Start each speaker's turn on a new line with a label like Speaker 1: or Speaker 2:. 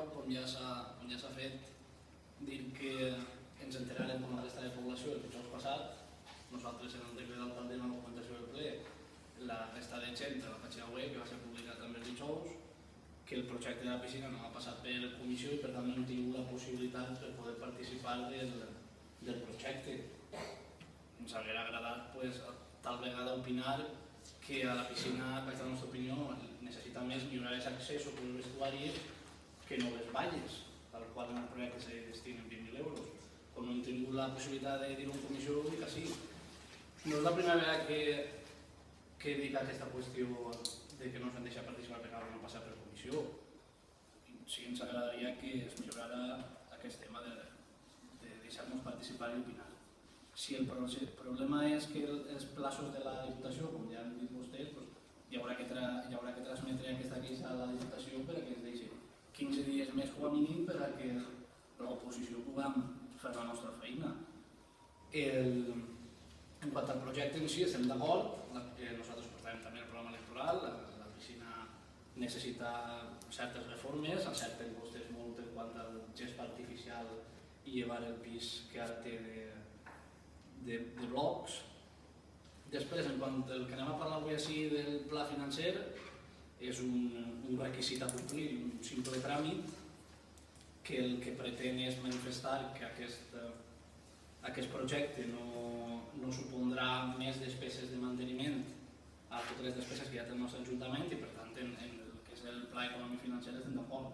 Speaker 1: lloc, com ja s'ha fet, dir que ens enterarem com la resta de població el dijous passat. Nosaltres en el decret d'alcalde en la documentació del ple, la resta de gent de la pàgina web, que va ser publicat també el dijous, que el projecte de la piscina no ha passat per comissió i per tant no hem tingut la possibilitat de poder participar del projecte. Ens hauria agradat tal vegada opinar que a la piscina, per la nostra opinió, necessita més millorar els accessos per als vestuaris que no les valles, al qual en el projecte se destinen 20.000 euros. Com no hem tingut la possibilitat de dir-ho en comissió, vull que sí. No és la primera vegada que dic aquesta qüestió de que no ens han deixat participar perquè no han passat per comissió. Sí, ens agradaria que es millorara aquest tema de deixar-nos participar i opinar. Si el problema és que els plaços de la Diputació, com ja han dit vostès, hi haurà que transmetre aquesta queixa a la Diputació per a que ens deixi 15 dies més com a mínim per a que l'oposició puguem fer la nostra feina. En quant al projecte en si, estem d'acord. Nosaltres portarem també el programa electoral. La piscina necessita certes reformes, encerten vostès molt en quant al gest artificial i llevar el pis que ara té de blocs. Després, en quant al que anem a parlar avui així del pla financer, és un requisit a complir, un simple tràmit que el que pretén és manifestar que aquest projecte no supondrà més despeses de manteniment a totes les despeses que ja té el nostre Ajuntament i per tant en el que és el pla econòmic financer estem d'acord.